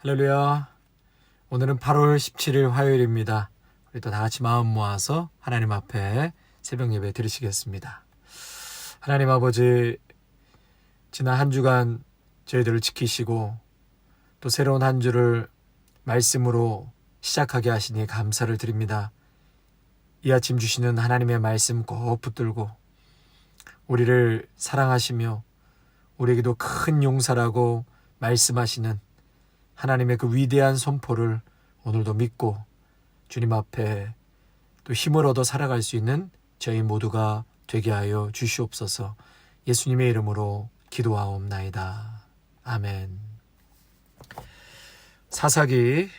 할렐루야. 오늘은 8월 17일 화요일입니다. 우리 또 다 같이 마음 모아서 하나님 앞에 새벽 예배 드리시겠습니다. 하나님 아버지, 지난 한 주간 저희들을 지키시고 또 새로운 한 주를 말씀으로 시작하게 하시니 감사를 드립니다. 이 아침 주시는 하나님의 말씀 꼭 붙들고 우리를 사랑하시며 우리에게도 큰 용서라고 말씀하시는 하나님의 그 위대한 선포를 오늘도 믿고 주님 앞에 또 힘을 얻어 살아갈 수 있는 저희 모두가 되게 하여 주시옵소서. 예수님의 이름으로 기도하옵나이다. 아멘. 사사기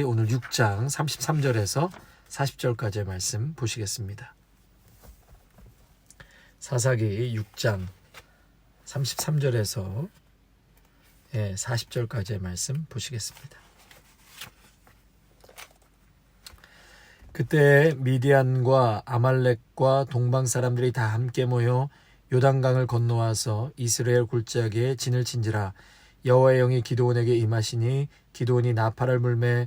오늘 6장 33절에서 40절까지의 말씀 보시겠습니다. 사사기 6장 33절에서 40절까지의 말씀 보시겠습니다. 그때 미디안과 아말렉과 동방 사람들이 다 함께 모여 요단강을 건너와서 이스라엘 골짜기에 진을 친지라. 여호와의 영이 기드온에게 임하시니 기드온이 나팔을 불매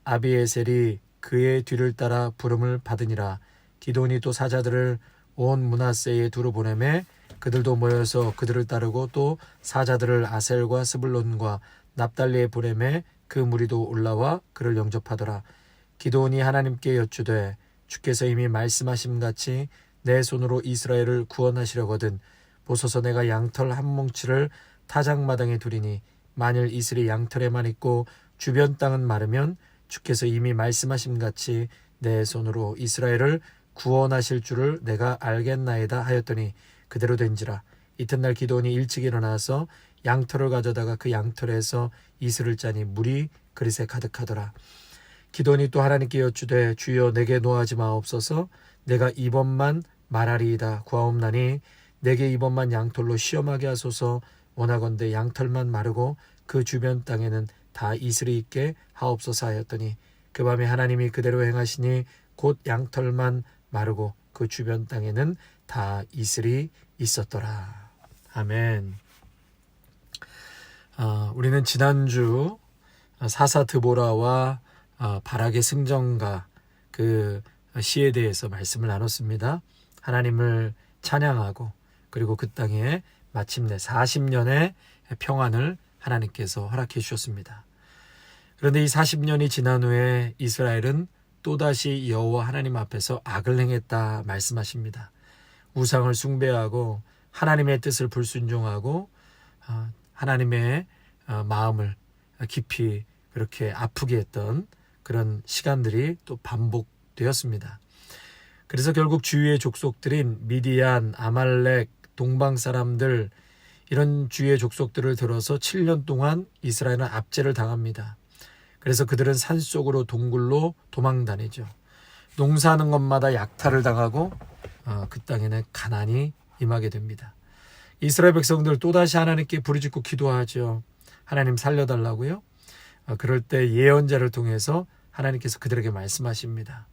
아비에셀이 그의 뒤를 따라 부름을 받으니라. 기드온이 또 사자들을 온 므낫세에 두루 보내매 그들도 모여서 그들을 따르고 또 사자들을 아셀과 스불론과 납달리에 보내매 그 무리도 올라와 그를 영접하더라. 기드온이 하나님께 여쭈되 주께서 이미 말씀하심같이 내 손으로 이스라엘을 구원하시려거든 보소서. 내가 양털 한 뭉치를 타작마당에 두리니 만일 이슬이 양털에만 있고 주변 땅은 마르면 주께서 이미 말씀하심같이 내 손으로 이스라엘을 구원하실 줄을 내가 알겠나이다 하였더니 그대로 된지라. 이튿날 기드온이 일찍 일어나서 양털을 가져다가 그 양털에서 이슬을 짜니 물이 그릇에 가득하더라. 기드온이 또 하나님께 여쭈되 주여 내게 노하지 마옵소서. 내가 이번만 말하리이다 구하옵나니 내게 이번만 양털로 시험하게 하소서. 원하건대 양털만 마르고 그 주변 땅에는 다 이슬이 있게 하옵소서 하였더니 그 밤에 하나님이 그대로 행하시니 곧 양털만 마르고 그 주변 땅에는 다 이슬이 있었더라. 아멘. 우리는 지난주 사사 드보라와 바락의 승전가 그 시에 대해서 말씀을 나눴습니다. 하나님을 찬양하고 그리고 그 땅에 마침내 40년의 평안을 하나님께서 허락해 주셨습니다. 그런데 이 40년이 지난 후에 이스라엘은 또다시 여호와 하나님 앞에서 악을 행했다 말씀하십니다. 우상을 숭배하고 하나님의 뜻을 불순종하고 하나님의 마음을 깊이 그렇게 아프게 했던 그런 시간들이 또 반복되었습니다. 그래서 결국 주위의 족속들인 미디안, 아말렉, 동방 사람들 이런 주위의 족속들을 들어서 7년 동안 이스라엘은 압제를 당합니다. 그래서 그들은 산속으로 동굴로 도망다니죠. 농사하는 것마다 약탈을 당하고 그 땅에는 가난이 임하게 됩니다. 이스라엘 백성들 또다시 하나님께 부르짖고 기도하죠. 하나님 살려달라고요. 그럴 때 예언자를 통해서 하나님께서 그들에게 말씀하십니다.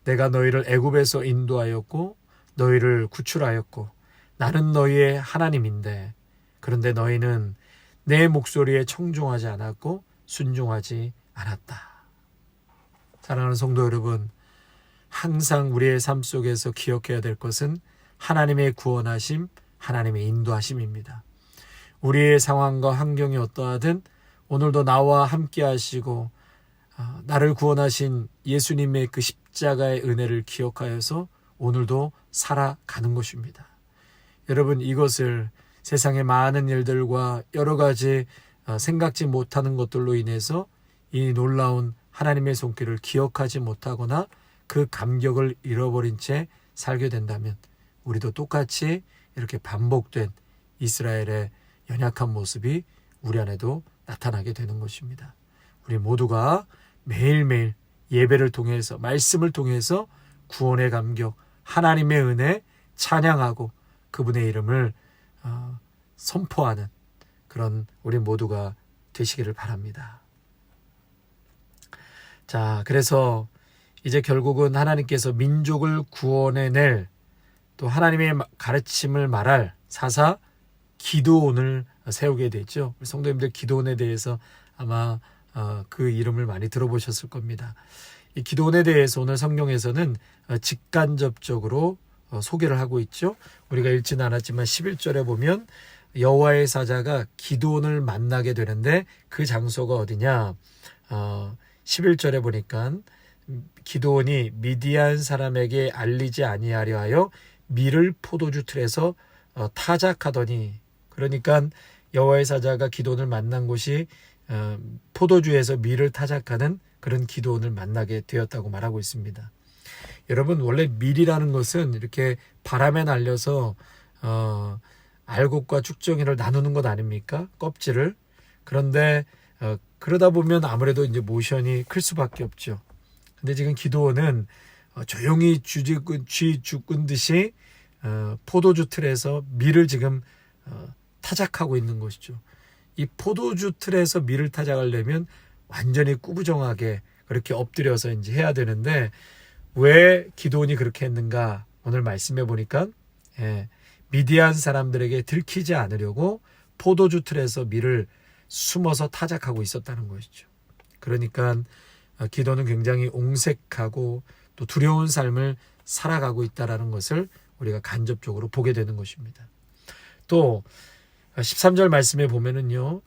내가 너희를 애굽에서 인도하였고 너희를 구출하였고 나는 너희의 하나님인데 그런데 너희는 내 목소리에 청종하지 않았고 순종하지 않았다. 사랑하는 성도 여러분, 항상 우리의 삶 속에서 기억해야 될 것은 하나님의 구원하심, 하나님의 인도하심입니다. 우리의 상황과 환경이 어떠하든 오늘도 나와 함께 하시고 나를 구원하신 예수님의 그 십자가의 은혜를 기억하여서 오늘도 살아가는 것입니다. 여러분, 이것을 세상의 많은 일들과 여러 가지 생각지 못하는 것들로 인해서 이 놀라운 하나님의 손길을 기억하지 못하거나 그 감격을 잃어버린 채 살게 된다면 우리도 똑같이 이렇게 반복된 이스라엘의 연약한 모습이 우리 안에도 나타나게 되는 것입니다. 우리 모두가 매일매일 예배를 통해서 말씀을 통해서 구원의 감격, 하나님의 은혜 찬양하고 그분의 이름을 선포하는 그런 우리 모두가 되시기를 바랍니다. 자, 그래서 이제 결국은 하나님께서 민족을 구원해낼 또 하나님의 가르침을 말할 사사 기드온을 세우게 됐죠. 성도님들 기드온에 대해서 아마 그 이름을 많이 들어보셨을 겁니다. 이 기드온에 대해서 오늘 성경에서는 직간접적으로 소개를 하고 있죠. 우리가 읽지는 않았지만 11절에 보면 여호와의 사자가 기드온을 만나게 되는데 그 장소가 어디냐? 11절에 보니까 기드온이 미디안 사람에게 알리지 아니하려 하여 밀을 포도주 틀에서 타작하더니, 그러니까 여호와의 사자가 기드온을 만난 곳이 포도주에서 밀을 타작하는 그런 기드온을 만나게 되었다고 말하고 있습니다. 여러분, 원래 밀이라는 것은 이렇게 바람에 날려서 알곡과 쭉정이를 나누는 것 아닙니까? 껍질을. 그런데 그러다 보면 아무래도 이제 모션이 클 수밖에 없죠. 근데 지금 기드온은 조용히 쥐 죽은 듯이 포도주 틀에서 밀을 지금 타작하고 있는 것이죠. 이 포도주 틀에서 밀을 타작하려면 완전히 꾸부정하게 그렇게 엎드려서 이제 해야 되는데, 왜 기드온이 그렇게 했는가? 오늘 말씀해 보니까 미디안 사람들에게 들키지 않으려고 포도주 틀에서 밀을 숨어서 타작하고 있었다는 것이죠. 그러니까 기드온은 굉장히 옹색하고 또 두려운 삶을 살아가고 있다는 것을 우리가 간접적으로 보게 되는 것입니다. 또 13절 말씀에 보면은요,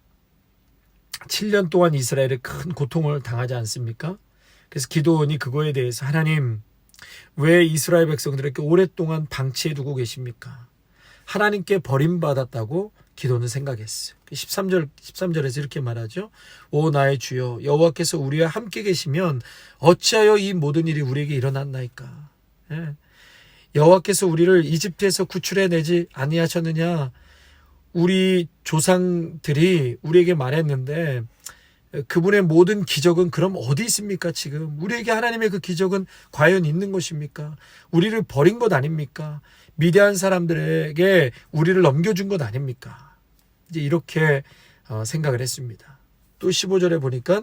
7년 동안 이스라엘이 큰 고통을 당하지 않습니까? 그래서 기드온이 그거에 대해서 하나님, 왜 이스라엘 백성들에게 오랫동안 방치해 두고 계십니까? 하나님께 버림받았다고 기드온은 생각했어요. 13절에서 이렇게 말하죠. 오 나의 주여, 여호와께서 우리와 함께 계시면 어찌하여 이 모든 일이 우리에게 일어났나이까? 여호와께서 우리를 이집트에서 구출해내지 아니하셨느냐? 우리 조상들이 우리에게 말했는데 그분의 모든 기적은 그럼 어디 있습니까? 지금 우리에게 하나님의 그 기적은 과연 있는 것입니까? 우리를 버린 것 아닙니까? 미디안 사람들에게 우리를 넘겨준 것 아닙니까? 이제 이렇게 생각을 했습니다. 또 15절에 보니까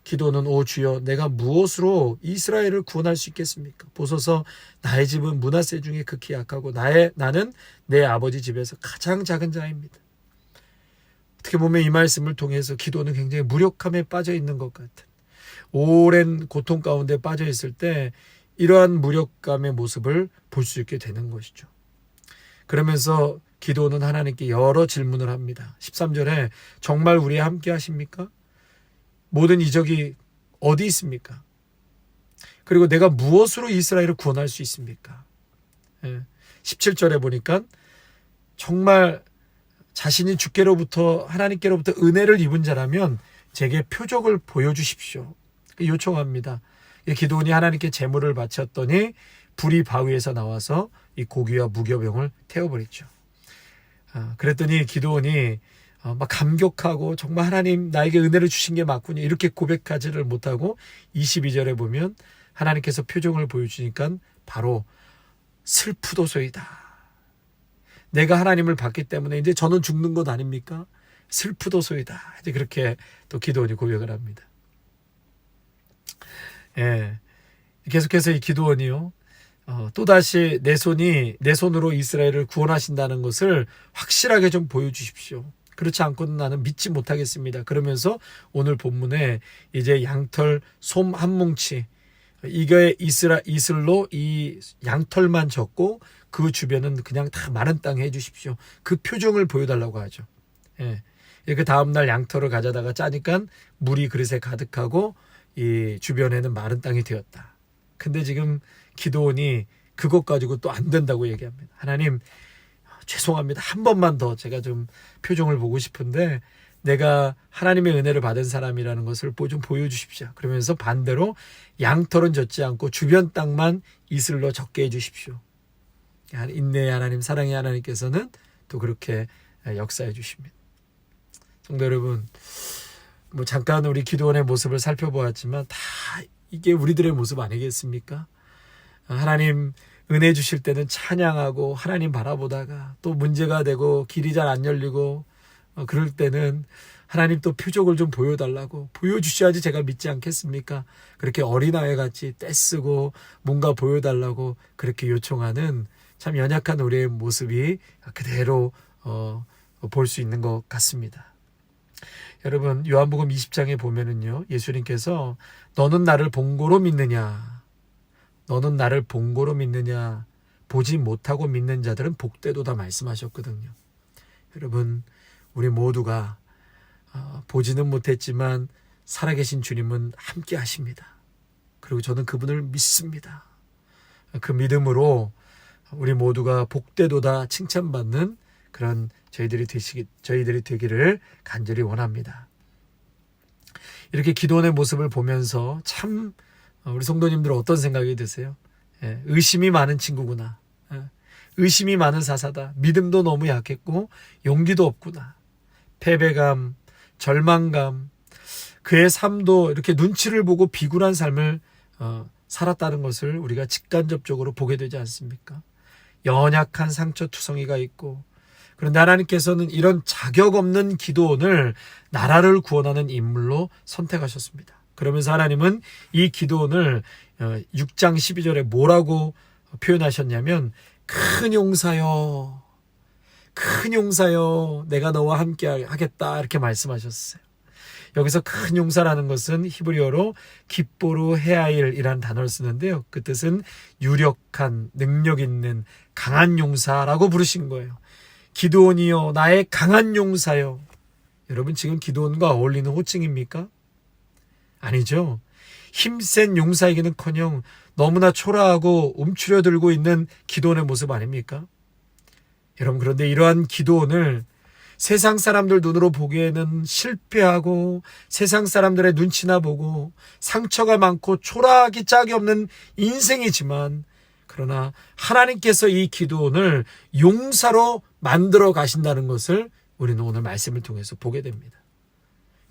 기도는 오 주여, 내가 무엇으로 이스라엘을 구원할 수 있겠습니까? 보소서, 나의 집은 므낫세 중에 극히 약하고 나는 내 아버지 집에서 가장 작은 자입니다. 어떻게 보면 이 말씀을 통해서 기도는 굉장히 무력함에 빠져 있는 것 같은, 오랜 고통 가운데 빠져 있을 때 이러한 무력감의 모습을 볼 수 있게 되는 것이죠. 그러면서 기도는 하나님께 여러 질문을 합니다. 13절에 정말 우리와 함께 하십니까? 모든 이적이 어디 있습니까? 그리고 내가 무엇으로 이스라엘을 구원할 수 있습니까? 17절에 보니까 정말 자신이 주께로부터, 하나님께로부터 은혜를 입은 자라면 제게 표적을 보여주십시오. 요청합니다. 기드온이 하나님께 제물을 바쳤더니 불이 바위에서 나와서 이 고기와 무교병을 태워버렸죠. 그랬더니 기드온이 막 감격하고 정말 하나님 나에게 은혜를 주신 게 맞군요, 이렇게 고백하지를 못하고 22절에 보면 하나님께서 표정을 보여주니까 바로 슬프도소이다. 내가 하나님을 봤기 때문에 이제 저는 죽는 것 아닙니까? 슬프도소이다. 이제 그렇게 또 기드온이 고백을 합니다. 계속해서 이 기드온이요, 또다시 내 손으로 이스라엘을 구원하신다는 것을 확실하게 좀 보여주십시오. 그렇지 않고는 나는 믿지 못하겠습니다. 그러면서 오늘 본문에 이제 양털 솜 한 뭉치, 이게 이슬로 이 양털만 졌고 그 주변은 그냥 다 마른 땅에 해주십시오. 그 표정을 보여달라고 하죠. 그 다음날 양털을 가져다가 짜니까 물이 그릇에 가득하고 이 주변에는 마른 땅이 되었다. 근데 지금 기드온이 그것 가지고 또 안 된다고 얘기합니다. 하나님, 죄송합니다. 한 번만 더 제가 좀 표정을 보고 싶은데 내가 하나님의 은혜를 받은 사람이라는 것을 좀 보여주십시오. 그러면서 반대로 양털은 젖지 않고 주변 땅만 이슬로 젖게 해주십시오. 인내의 하나님, 사랑의 하나님께서는 또 그렇게 역사해 주십니다. 성도 여러분, 잠깐 우리 기드온의 모습을 살펴보았지만 다 이게 우리들의 모습 아니겠습니까? 하나님 은혜 주실 때는 찬양하고 하나님 바라보다가 또 문제가 되고 길이 잘 안 열리고 그럴 때는 하나님 또 표적을 좀 보여달라고, 보여주셔야지 제가 믿지 않겠습니까? 그렇게 어린아이 같이 떼쓰고 뭔가 보여달라고 그렇게 요청하는 참 연약한 우리의 모습이 그대로 볼 수 있는 것 같습니다. 여러분, 요한복음 20장에 보면은요, 예수님께서 너는 나를 본고로 믿느냐, 너는 나를 본고로 믿느냐, 보지 못하고 믿는 자들은 복되도다 말씀하셨거든요. 여러분, 우리 모두가 보지는 못했지만 살아계신 주님은 함께 하십니다. 그리고 저는 그분을 믿습니다. 그 믿음으로 우리 모두가 복되도다 칭찬받는 그런 저희들이 되기를 간절히 원합니다. 이렇게 기도원의 모습을 보면서 참 우리 성도님들은 어떤 생각이 드세요? 의심이 많은 친구구나. 의심이 많은 사사다. 믿음도 너무 약했고 용기도 없구나. 패배감, 절망감, 그의 삶도 이렇게 눈치를 보고 비굴한 삶을 살았다는 것을 우리가 직간접적으로 보게 되지 않습니까? 연약한 상처투성이가 있고, 그런데 하나님께서는 이런 자격 없는 기도원을 나라를 구원하는 인물로 선택하셨습니다. 그러면서 하나님은 이 기도원을 6장 12절에 뭐라고 표현하셨냐면, 큰 용사여, 큰 용사여, 내가 너와 함께 하겠다, 이렇게 말씀하셨어요. 여기서 큰 용사라는 것은 히브리어로 깁보르 헤아일이라는 단어를 쓰는데요. 그 뜻은 유력한, 능력 있는 강한 용사라고 부르신 거예요. 기드온이여, 나의 강한 용사여. 여러분, 지금 기드온과 어울리는 호칭입니까? 아니죠. 힘센 용사이기는커녕 너무나 초라하고 움츠려들고 있는 기드온의 모습 아닙니까? 여러분, 그런데 이러한 기드온을 세상 사람들 눈으로 보기에는 실패하고 세상 사람들의 눈치나 보고 상처가 많고 초라하기 짝이 없는 인생이지만, 그러나 하나님께서 이 기드온을 용사로 만들어 가신다는 것을 우리는 오늘 말씀을 통해서 보게 됩니다.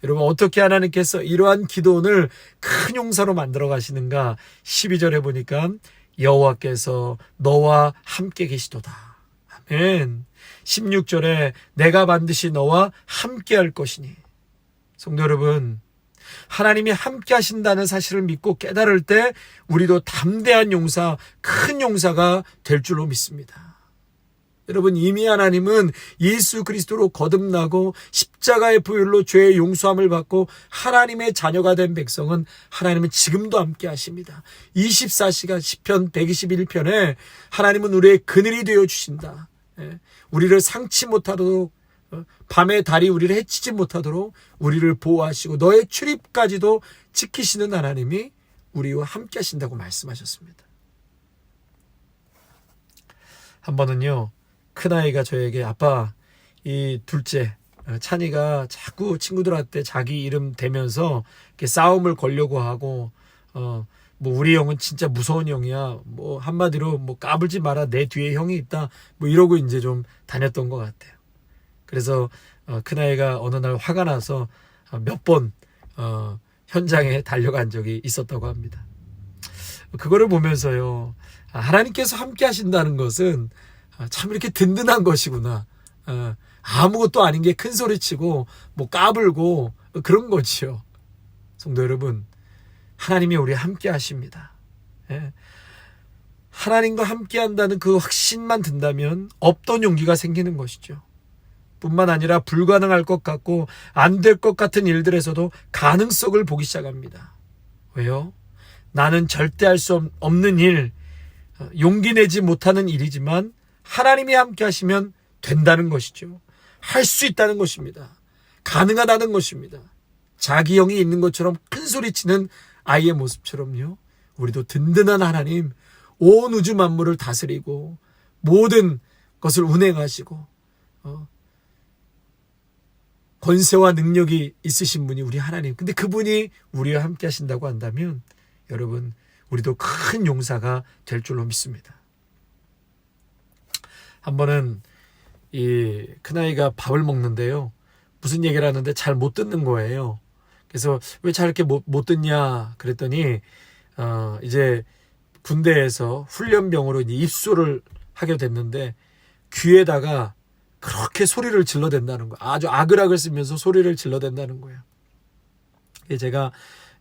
여러분, 어떻게 하나님께서 이러한 기드온을 큰 용사로 만들어 가시는가? 12절에 보니까 여호와께서 너와 함께 계시도다. 아멘. 16절에 내가 반드시 너와 함께 할 것이니. 성도 여러분, 하나님이 함께 하신다는 사실을 믿고 깨달을 때 우리도 담대한 용사, 큰 용사가 될 줄로 믿습니다. 여러분, 이미 하나님은 예수 그리스도로 거듭나고 십자가의 보혈로 죄의 용서함을 받고 하나님의 자녀가 된 백성은 하나님은 지금도 함께 하십니다. 24시간 시편 121편에 하나님은 우리의 그늘이 되어 주신다. 우리를 상치 못하도록, 밤의 달이 우리를 해치지 못하도록 우리를 보호하시고 너의 출입까지도 지키시는 하나님이 우리와 함께 하신다고 말씀하셨습니다. 한 번은요, 큰아이가 저에게, 아빠, 이 둘째 찬이가 자꾸 친구들한테 자기 이름 대면서 이렇게 싸움을 걸려고 하고, 뭐 우리 형은 진짜 무서운 형이야, 뭐 한마디로 뭐 까불지 마라, 내 뒤에 형이 있다, 뭐 이러고 이제 좀 다녔던 것 같아요. 그래서 큰아이가 어느 날 화가 나서 몇 번 현장에 달려간 적이 있었다고 합니다. 그거를 보면서요, 하나님께서 함께 하신다는 것은 참 이렇게 든든한 것이구나. 아무것도 아닌 게 큰 소리치고 뭐 까불고 그런 거지요. 성도 여러분, 하나님이 우리 함께 하십니다. 하나님과 함께 한다는 그 확신만 든다면 없던 용기가 생기는 것이죠. 뿐만 아니라 불가능할 것 같고 안 될 것 같은 일들에서도 가능성을 보기 시작합니다. 왜요? 나는 절대 할 수 없는 일, 용기 내지 못하는 일이지만 하나님이 함께 하시면 된다는 것이죠. 할 수 있다는 것입니다. 가능하다는 것입니다. 자기 영이 있는 것처럼 큰 소리치는 아이의 모습처럼요, 우리도 든든한 하나님, 온 우주 만물을 다스리고 모든 것을 운행하시고 권세와 능력이 있으신 분이 우리 하나님. 근데 그분이 우리와 함께 하신다고 한다면 여러분, 우리도 큰 용사가 될 줄로 믿습니다. 한 번은 이 큰아이가 밥을 먹는데요, 무슨 얘기를 하는데 잘 못 듣는 거예요. 그래서 왜 잘 이렇게 못 듣냐 그랬더니 이제 군대에서 훈련병으로 이제 입소를 하게 됐는데 귀에다가 그렇게 소리를 질러댄다는 거예요. 아주 아글아글 쓰면서 소리를 질러댄다는 거예요. 제가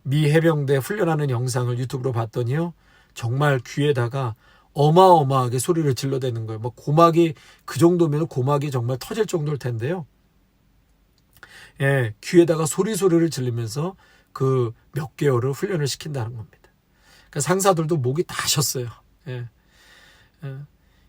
미 해병대 훈련하는 영상을 유튜브로 봤더니요, 정말 귀에다가 어마어마하게 소리를 질러대는 거예요. 뭐 고막이 그 정도면 고막이 정말 터질 정도일 텐데요. 예, 귀에다가 소리를 질리면서 그 몇 개월을 훈련을 시킨다는 겁니다. 그러니까 상사들도 목이 다 쉬었어요. 예. 예.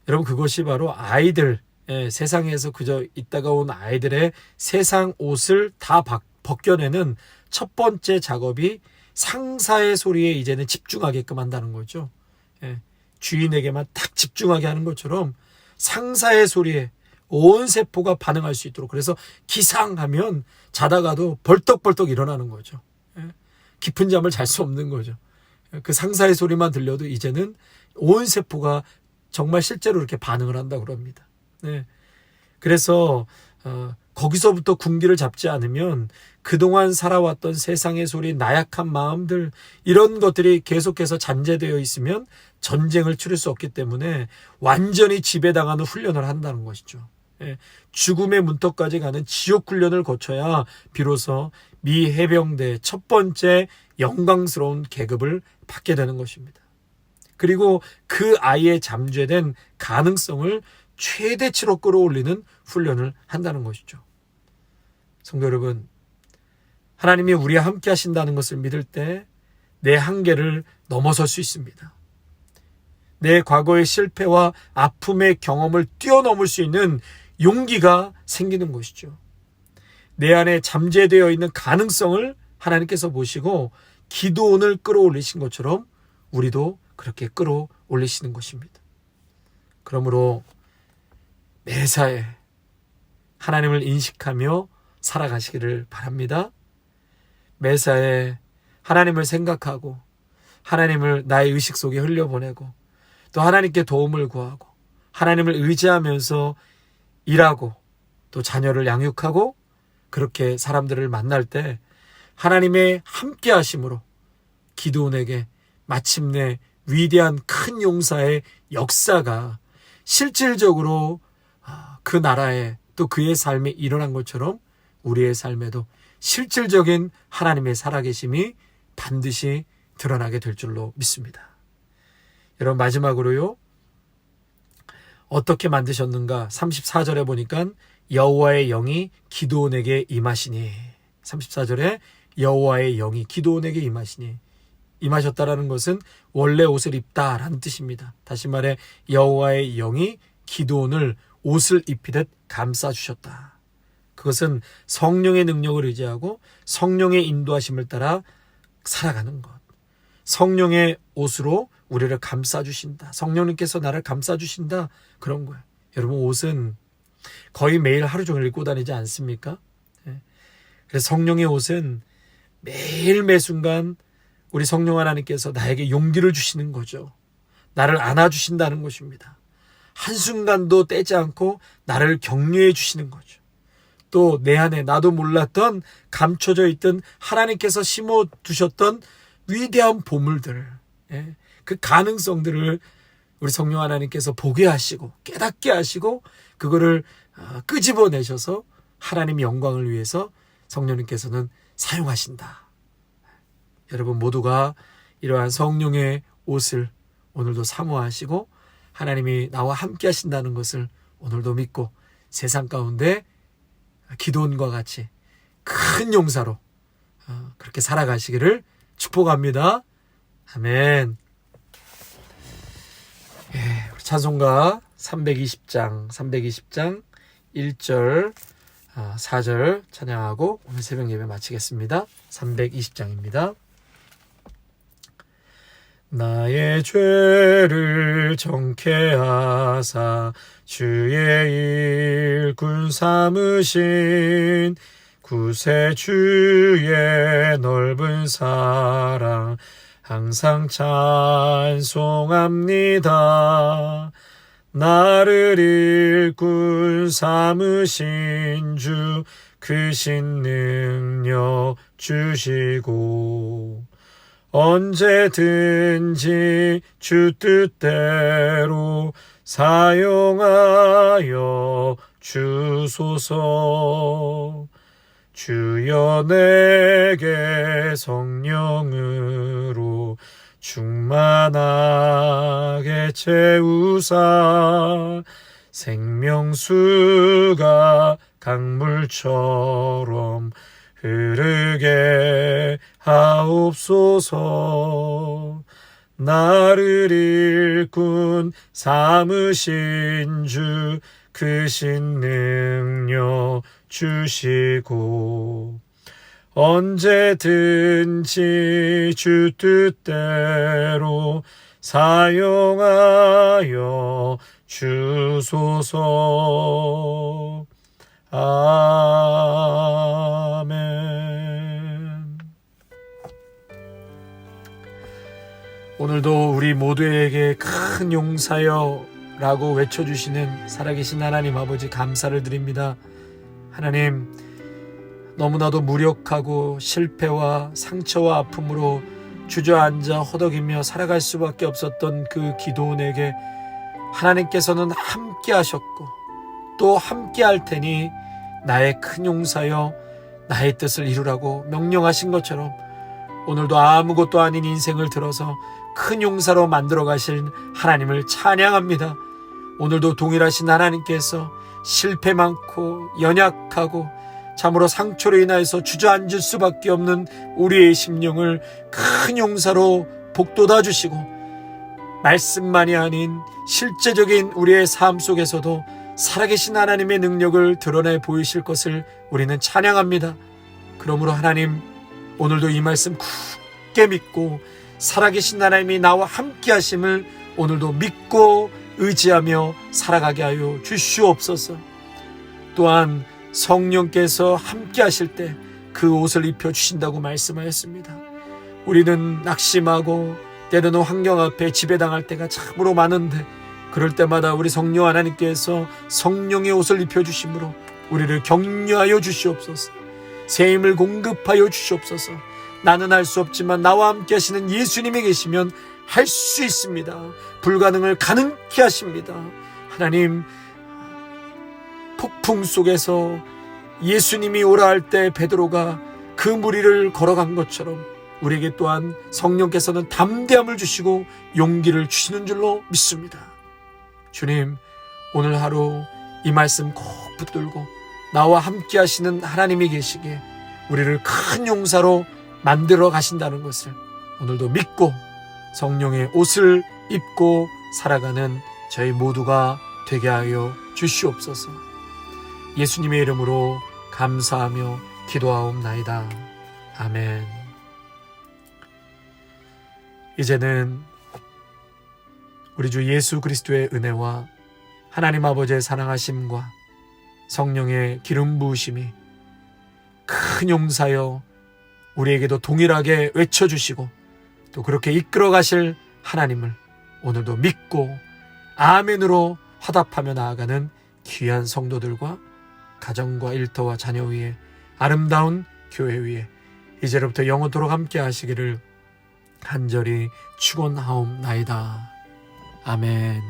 여러분 그것이 바로 아이들, 세상에서 그저 있다가 온 아이들의 세상 옷을 다 벗겨내는 첫 번째 작업이 상사의 소리에 이제는 집중하게끔 한다는 거죠. 예. 주인에게만 딱 집중하게 하는 것처럼 상사의 소리에 온 세포가 반응할 수 있도록, 그래서 기상하면 자다가도 벌떡벌떡 일어나는 거죠. 예. 깊은 잠을 잘 수 없는 거죠. 그 상사의 소리만 들려도 이제는 온 세포가 정말 실제로 이렇게 반응을 한다고 그럽니다. 네. 그래서 거기서부터 군기를 잡지 않으면 그동안 살아왔던 세상의 소리, 나약한 마음들, 이런 것들이 계속해서 잔재되어 있으면 전쟁을 치를 수 없기 때문에 완전히 지배당하는 훈련을 한다는 것이죠. 예. 죽음의 문턱까지 가는 지옥 훈련을 거쳐야 비로소 미 해병대 첫 번째 영광스러운 계급을 받게 되는 것입니다. 그리고 그 아이의 잠재된 가능성을 최대치로 끌어올리는 훈련을 한다는 것이죠. 성도 여러분, 하나님이 우리와 함께 하신다는 것을 믿을 때 내 한계를 넘어설 수 있습니다. 내 과거의 실패와 아픔의 경험을 뛰어넘을 수 있는 용기가 생기는 것이죠. 내 안에 잠재되어 있는 가능성을 하나님께서 보시고 기도원을 끌어올리신 것처럼 우리도 그렇게 끌어올리시는 것입니다. 그러므로 매사에 하나님을 인식하며 살아가시기를 바랍니다. 매사에 하나님을 생각하고 하나님을 나의 의식 속에 흘려보내고 또 하나님께 도움을 구하고 하나님을 의지하면서 일하고 또 자녀를 양육하고 그렇게 사람들을 만날 때 하나님의 함께 하심으로 기드온에게 마침내 위대한 큰 용사의 역사가 실질적으로 그 나라에 또 그의 삶에 일어난 것처럼 우리의 삶에도 실질적인 하나님의 살아계심이 반드시 드러나게 될 줄로 믿습니다. 여러분 마지막으로요. 어떻게 만드셨는가? 34절에 보니까 여호와의 영이 기드온에게 임하시니, 34절에 여호와의 영이 기드온에게 임하시니, 임하셨다라는 것은 원래 옷을 입다라는 뜻입니다. 다시 말해 여호와의 영이 기드온을 옷을 입히듯 감싸주셨다. 그것은 성령의 능력을 의지하고 성령의 인도하심을 따라 살아가는 것. 성령의 옷으로 우리를 감싸주신다. 성령님께서 나를 감싸주신다. 그런 거예요. 여러분 옷은 거의 매일 하루 종일 입고 다니지 않습니까? 그래서 성령의 옷은 매일 매순간 우리 성령 하나님께서 나에게 용기를 주시는 거죠. 나를 안아주신다는 것입니다. 한순간도 떼지 않고 나를 격려해 주시는 거죠. 또 내 안에 나도 몰랐던 감춰져 있던 하나님께서 심어두셨던 위대한 보물들, 그 가능성들을 우리 성령 하나님께서 보게 하시고 깨닫게 하시고 그거를 끄집어내셔서 하나님의 영광을 위해서 성령님께서는 사용하신다. 여러분 모두가 이러한 성령의 옷을 오늘도 사모하시고 하나님이 나와 함께 하신다는 것을 오늘도 믿고 세상 가운데 기드온과 같이 큰 용사로 그렇게 살아가시기를 축복합니다. 아멘. 우리 찬송가 320장 1절 4절 찬양하고 오늘 새벽 예배 마치겠습니다. 320장입니다. 나의 죄를 정케 하사 주의 일꾼 삼으신 구세주의 넓은 사랑 항상 찬송합니다. 나를 일꾼 삼으신 주 크신 능력 주시고 언제든지 주 뜻대로 사용하여 주소서. 주여 내게 성령으로 충만하게 채우사 생명수가 강물처럼 흐르게 하옵소서. 나를 일꾼 삼으신 주 크신 능력 주시고 언제든지 주 뜻대로 사용하여 주소서. 아멘. 오늘도 우리 모두에게 큰 용사여 라고 외쳐주시는 살아계신 하나님 아버지 감사를 드립니다. 하나님, 너무나도 무력하고 실패와 상처와 아픔으로 주저앉아 허덕이며 살아갈 수밖에 없었던 그 기도원에게 하나님께서는 함께 하셨고 또 함께 할 테니 나의 큰 용사여 나의 뜻을 이루라고 명령하신 것처럼 오늘도 아무것도 아닌 인생을 들어서 큰 용사로 만들어 가신 하나님을 찬양합니다. 오늘도 동일하신 하나님께서 실패 많고 연약하고 참으로 상처로 인하여서 주저앉을 수밖에 없는 우리의 심령을 큰 용사로 복돋아 주시고 말씀만이 아닌 실제적인 우리의 삶 속에서도 살아계신 하나님의 능력을 드러내 보이실 것을 우리는 찬양합니다. 그러므로 하나님, 오늘도 이 말씀 굳게 믿고 살아계신 하나님이 나와 함께 하심을 오늘도 믿고 의지하며 살아가게 하여 주시옵소서. 또한 성령께서 함께 하실 때 그 옷을 입혀주신다고 말씀하였습니다. 우리는 낙심하고 때로는 환경 앞에 지배당할 때가 참으로 많은데 그럴 때마다 우리 성령 하나님께서 성령의 옷을 입혀주심으로 우리를 격려하여 주시옵소서. 새 힘을 공급하여 주시옵소서. 나는 할 수 없지만 나와 함께 하시는 예수님이 계시면 할 수 있습니다. 불가능을 가능케 하십니다. 하나님, 폭풍 속에서 예수님이 오라 할 때 베드로가 그 무리를 걸어간 것처럼 우리에게 또한 성령께서는 담대함을 주시고 용기를 주시는 줄로 믿습니다. 주님, 오늘 하루 이 말씀 꼭 붙들고 나와 함께 하시는 하나님이 계시기에 우리를 큰 용사로 만들어 가신다는 것을 오늘도 믿고 성령의 옷을 입고 살아가는 저희 모두가 되게 하여 주시옵소서. 예수님의 이름으로 감사하며 기도하옵나이다. 아멘. 이제는 우리 주 예수 그리스도의 은혜와 하나님 아버지의 사랑하심과 성령의 기름 부으심이 큰 용사여 우리에게도 동일하게 외쳐주시고 또 그렇게 이끌어 가실 하나님을 오늘도 믿고 아멘으로 화답하며 나아가는 귀한 성도들과 가정과 일터와 자녀 위에 아름다운 교회 위에 이제로부터 영원토록 함께 하시기를 간절히 축원하옵나이다. 아멘.